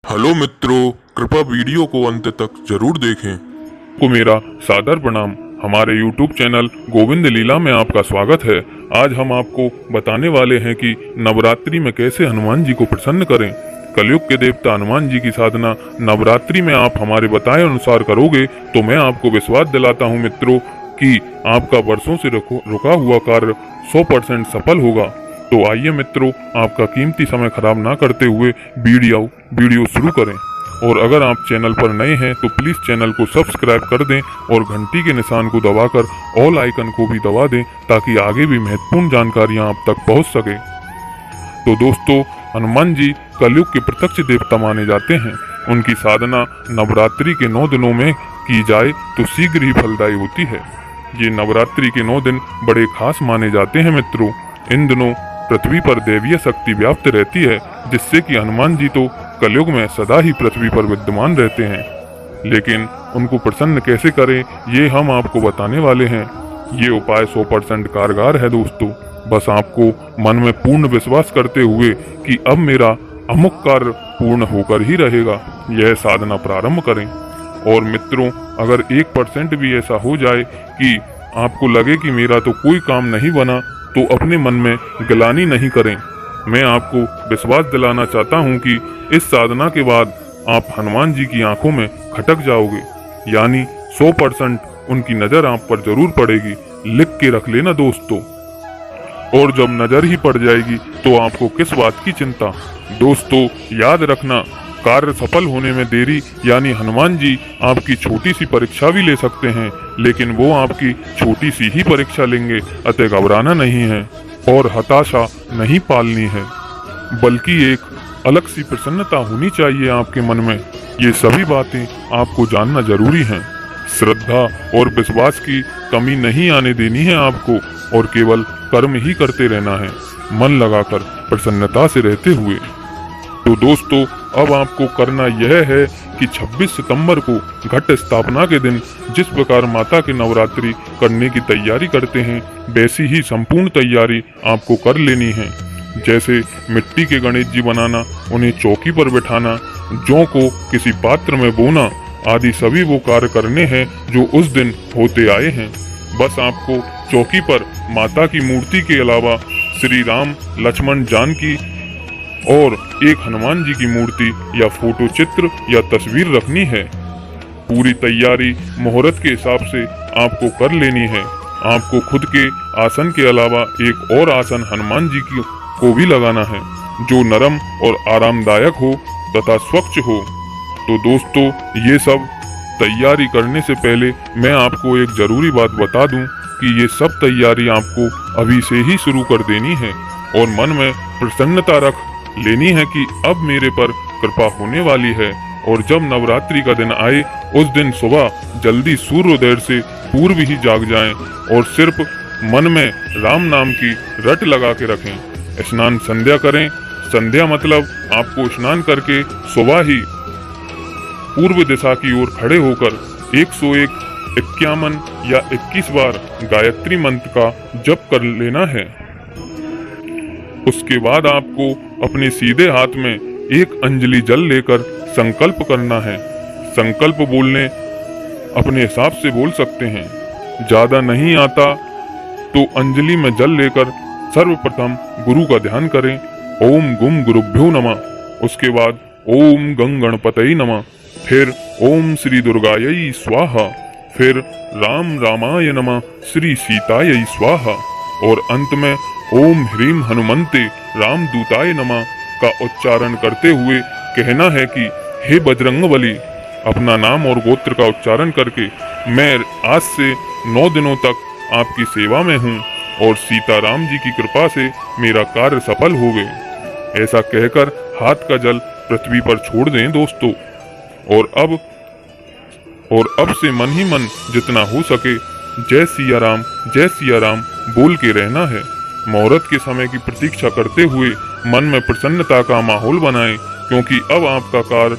Hello मित्रों, कृपया video को अंत तक जरूर देखें। को मेरा सादर प्रणाम। हमारे YouTube चैनल गोविंद लीला में आपका स्वागत है। आज हम आपको बताने वाले हैं कि नवरात्रि में कैसे हनुमान जी को प्रसन्न करें। कलयुग के देवता हनुमान जी की साधना नवरात्रि में आप हमारे बताए अनुसार करोगे तो मैं आपको विश्वास दिलाता हूं मित्रों कि आपका वर्षों से रुका हुआ कार्य 100% सफल होगा। तो आइए मित्रों, आपका कीमती समय खराब ना करते हुए वीडियो शुरू करें। और अगर आप चैनल पर नए हैं तो प्लीज चैनल को सब्सक्राइब कर दें और घंटी के निशान को दबाकर ऑल आइकन को भी दबा दें ताकि आगे भी महत्वपूर्ण जानकारियां आप तक पहुंच सके। तो दोस्तों, हनुमान जी कलयुग के प्रत्यक्ष देवता माने जाते हैं। उनकी साधना नवरात्रि के 9 दिनों में की जाए तो शीघ्र ही फलदायी होती है। ये नवरात्रि के 9 दिन बड़े खास माने जाते हैं मित्रों। इन दिनों पृथ्वी पर दैवीय शक्ति व्याप्त रहती है, जिससे कि हनुमान जी तो कलयुग में सदा ही पृथ्वी पर विद्यमान रहते हैं। लेकिन उनको प्रसन्न कैसे करें ये हम आपको बताने वाले हैं। ये उपाय 100% कारगर है दोस्तों। बस आपको मन में पूर्ण विश्वास करते हुए कि अब मेरा अमुक कार्य पूर्ण होकर ही रहेगा, यह साधना प्रारंभ करें। और मित्रों, अगर 1% भी ऐसा हो जाए कि आपको लगे कि मेरा तो कोई काम नहीं बना, तो अपने मन में गिलानी नहीं करें। मैं आपको विश्वास दिलाना चाहता हूं कि इस साधना के बाद आप हनुमान जी की आंखों में खटक जाओगे, यानी 100% उनकी नजर आप पर जरूर पड़ेगी। लिख के रख लेना दोस्तों। और जब नजर ही पड़ जाएगी तो आपको किस बात की चिंता। दोस्तों याद रखना, कार्य सफल होने में देरी यानी हनुमान जी आपकी छोटी सी परीक्षा भी ले सकते हैं, लेकिन वो आपकी छोटी सी ही परीक्षा लेंगे। अतः घबराना नहीं है और हताशा नहीं पालनी है, बल्कि एक अलग सी प्रसन्नता होनी चाहिए आपके मन में। ये सभी बातें आपको जानना जरूरी हैं। श्रद्धा और विश्वास की कमी नहीं आने देनी है आपको, और केवल कर्म ही करते रहना है, मन लगाकर प्रसन्नता से रहते हुए। तो दोस्तों, अब आपको करना यह है कि 26 सितंबर को घट स्थापना के दिन जिस प्रकार माता के नवरात्रि करने की तैयारी करते हैं, वैसी ही संपूर्ण तैयारी आपको कर लेनी है। जैसे मिट्टी के गणेश जी बनाना, उन्हें चौकी पर बिठाना, जौ को किसी पात्र में बोना आदि सभी वो कार्य करने हैं जो उस दिन होते आए हैं। बस आपको चौकी पर माता की मूर्ति के अलावा श्री राम, लक्ष्मण, जानकी और एक हनुमान जी की मूर्ति या फोटो चित्र या तस्वीर रखनी है। पूरी तैयारी मुहूर्त के हिसाब से आपको कर लेनी है। आपको खुद के आसन के अलावा एक और आसन हनुमान जी को भी लगाना है, जो नरम और आरामदायक हो तथा स्वच्छ हो। तो दोस्तों, ये सब तैयारी करने से पहले मैं आपको एक जरूरी बात बता दूं कि ये सब तैयारी आपको अभी से ही शुरू कर देनी है और मन में प्रसन्नता रख लेनी है कि अब मेरे पर कृपा होने वाली है। और जब नवरात्रि का दिन आए, उस दिन सुबह जल्दी सूर्योदय से पूर्व ही जाग जाएं और सिर्फ मन में राम नाम की रट लगा के रखें। स्नान संध्या करें। संध्या मतलब आपको स्नान करके सुबह ही पूर्व दिशा की ओर खड़े होकर 101, 51 या 21 बार गायत्री मंत्र का जप कर लेना है। उसके बाद आपको अपने सीधे हाथ में एक अंजलि जल लेकर संकल्प करना है। संकल्प बोलने अपने हिसाब से बोल सकते हैं। ज्यादा नहीं आता तो अंजलि में जल लेकर सर्वप्रथम गुरु का ध्यान करें। ओम गुम गुरुभ्यो नमः। उसके बाद ओम गं गणपतये नमः। फिर ओम श्री दुर्गायै स्वाहा। फिर राम रामाय नमः, श्री सीतायै स्वाहा। और अंत में ओम ह्रीम हनुमंते रामदूताय नमः का उच्चारण करते हुए कहना है कि हे बजरंगबली, अपना नाम और गोत्र का उच्चारण करके मैं आज से 9 दिनों तक आपकी सेवा में हूँ और सीताराम जी की कृपा से मेरा कार्य सफल हो गए। ऐसा कहकर हाथ का जल पृथ्वी पर छोड़ दें दोस्तों। और अब से मन ही मन जितना हो सके जय सिया राम बोल के रहना है। मुहूर्त के समय की प्रतीक्षा करते हुए मन में प्रसन्नता का माहौल बनाएं, क्योंकि अब आपका कार्य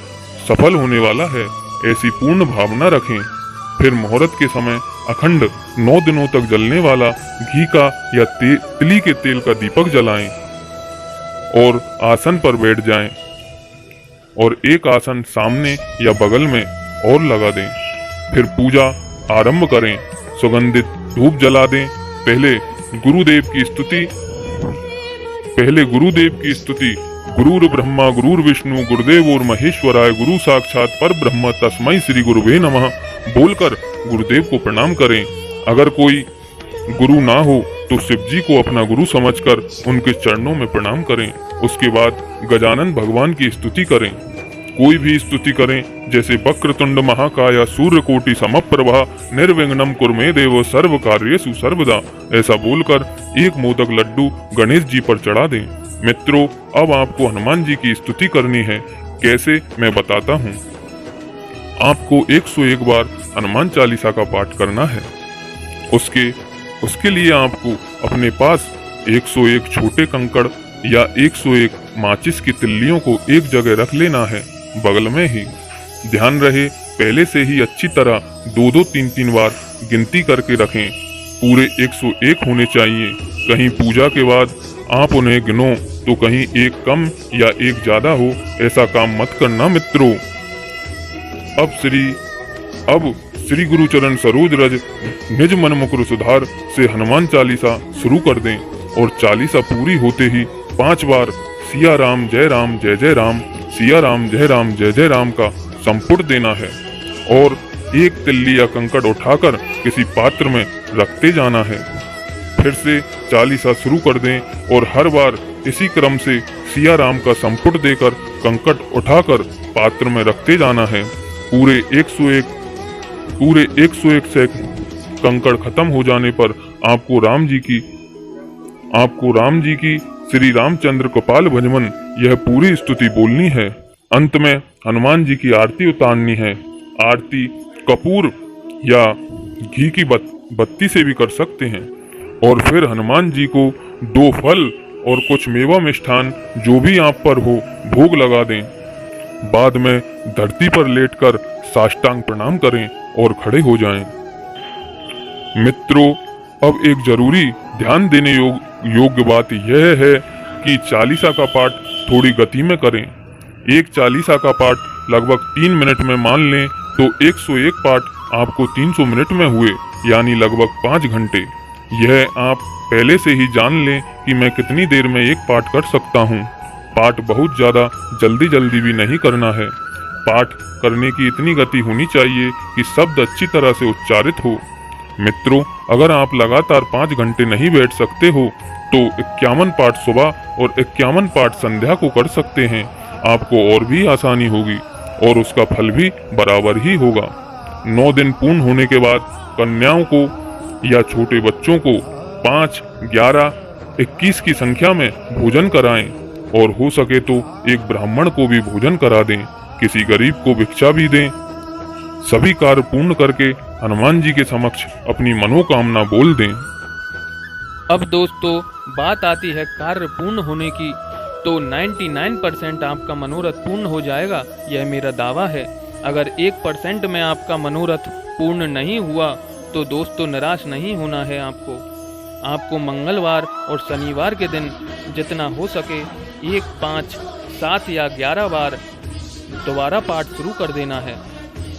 सफल होने वाला है। ऐसी पूर्ण भावना रखें। फिर मुहूर्त के समय अखंड 9 दिनों तक जलने वाला घी का या तिली के तेल का दीपक जलाएं और आसन पर बैठ जाएं। और एक आसन सामने या बगल में और लगा दें। फिर पूजा आरंभ करें। सुगंधित धूप जला दें। पहले गुरुदेव की स्तुति गुरुर ब्रह्मा गुरुर विष्णु गुरुदेव और महेश्वराय गुरु साक्षात पर ब्रह्म तस्मै श्री गुरुवे नमः बोलकर गुरुदेव को प्रणाम करें। अगर कोई गुरु ना हो तो शिव जी को अपना गुरु समझकर उनके चरणों में प्रणाम करें। उसके बाद गजानन भगवान की स्तुति करें। कोई भी स्तुति करें, जैसे वक्रतुंड महाकाय सूर्यकोटि समप्रभा निर्विघ्नं कुरु देव सर्व कार्येषु सर्वदा, ऐसा बोलकर एक मोदक लड्डू गणेश जी पर चढ़ा दें। मित्रों, अब आपको हनुमान जी की स्तुति करनी है। कैसे, मैं बताता हूँ। आपको 101 बार हनुमान चालीसा का पाठ करना है। उसके लिए आपको अपने पास 101 छोटे कंकड़ या 101 माचिस की तिल्लियों को एक जगह रख लेना है, बगल में ही। ध्यान रहे, पहले से ही अच्छी तरह 2-2, 3-3 बार गिनती करके रखें। पूरे 101 होने चाहिए। कहीं पूजा के बाद आप उन्हें गिनो तो कहीं एक कम या एक ज्यादा हो, ऐसा काम मत करना मित्रों। अब श्री गुरु चरण सरोज रज निज मन मुकुर सुधार से हनुमान चालीसा शुरू कर दें और चालीसा पूरी होते ही 5 बार सिया राम जय जय राम, सिया राम जय जय राम का संपुट देना है और एक तिल्ली या कंकड़ उठाकर किसी पात्र में रखते जाना है। फिर से चालीसा शुरू कर दें और हर बार इसी क्रम से सिया राम का संपुट देकर कंकड़ उठाकर पात्र में रखते जाना है। पूरे 101 से कंकड़ खत्म हो जाने पर आपको राम जी की श्री रामचंद्र गोपाल भजमन यह पूरी स्तुति बोलनी है। अंत में हनुमान जी की आरती उतारनी है। आरती कपूर या घी की बत्ती से भी कर सकते हैं। और फिर हनुमान जी को 2 फल और कुछ मेवा मिष्ठान जो भी आप पर हो भोग लगा दें। बाद में धरती पर लेटकर साष्टांग प्रणाम करें और खड़े हो जाएं। मित्रों, अब एक जरूरी ध्यान देने योग्य बात यह है कि चालीसा का पाठ थोड़ी गति में करें। एक चालीसा का पाठ लगभग 3 मिनट में मान लें तो 101 पाठ आपको 300 मिनट में हुए, यानी लगभग 5 घंटे। यह आप पहले से ही जान लें कि मैं कितनी देर में एक पाठ कर सकता हूँ। पाठ बहुत ज्यादा जल्दी भी नहीं करना है। पाठ करने की इतनी गति होनी चाहिए कि शब्द अच्छी तरह से उच्चारित हो। मित्रों, अगर आप लगातार 5 घंटे नहीं बैठ सकते हो तो 51 पाठ सुबह और 51 पाठ संध्या को कर सकते हैं। आपको और भी आसानी होगी और उसका फल भी बराबर ही होगा। 9 दिन पूर्ण होने के बाद कन्याओं को या छोटे बच्चों को 5, 11, 21 की संख्या में भोजन कराएं और हो सके तो एक ब्राह्मण को भी भोजन करा दें। किसी गरीब को भिक्षा भी दें। सभी कार्य पूर्ण करके हनुमान जी के समक्ष अपनी मनोकामना बोल दें। अब दोस्तों, बात आती है कार्य पूर्ण होने की, तो 99% आपका मनोरथ पूर्ण हो जाएगा, यह मेरा दावा है। अगर 1% में आपका मनोरथ पूर्ण नहीं हुआ तो दोस्तों निराश नहीं होना है। आपको मंगलवार और शनिवार के दिन जितना हो सके 1, 5, 7 या 11 बार दोबारा पाठ शुरू कर देना है।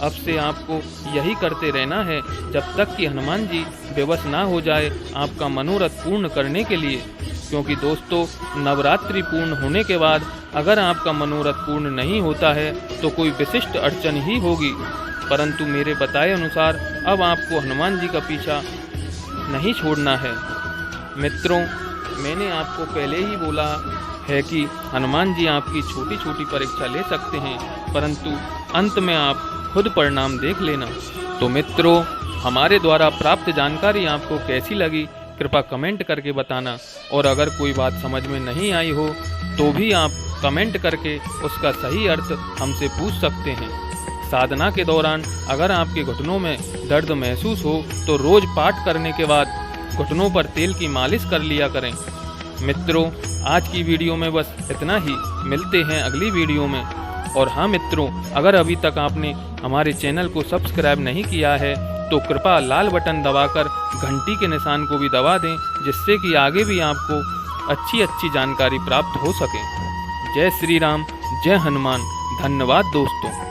अब से आपको यही करते रहना है जब तक कि हनुमान जी विवश ना हो जाए आपका मनोरथ पूर्ण करने के लिए। क्योंकि दोस्तों, नवरात्रि पूर्ण होने के बाद अगर आपका मनोरथ पूर्ण नहीं होता है तो कोई विशिष्ट अड़चन ही होगी। परंतु मेरे बताए अनुसार अब आपको हनुमान जी का पीछा नहीं छोड़ना है। मित्रों, मैंने आपको पहले ही बोला है कि हनुमान जी आपकी छोटी छोटी परीक्षा ले सकते हैं, परंतु अंत में आप खुद परिणाम देख लेना। तो मित्रों, हमारे द्वारा प्राप्त जानकारी आपको कैसी लगी कृपया कमेंट करके बताना। और अगर कोई बात समझ में नहीं आई हो तो भी आप कमेंट करके उसका सही अर्थ हमसे पूछ सकते हैं। साधना के दौरान अगर आपके घुटनों में दर्द महसूस हो तो रोज पाठ करने के बाद घुटनों पर तेल की मालिश कर लिया करें। मित्रों, आज की वीडियो में बस इतना ही। मिलते हैं अगली वीडियो में। और हाँ मित्रों, अगर अभी तक आपने हमारे चैनल को सब्सक्राइब नहीं किया है तो कृपया लाल बटन दबाकर घंटी के निशान को भी दबा दें, जिससे कि आगे भी आपको अच्छी जानकारी प्राप्त हो सके। जय श्री राम, जय हनुमान, धन्यवाद दोस्तों।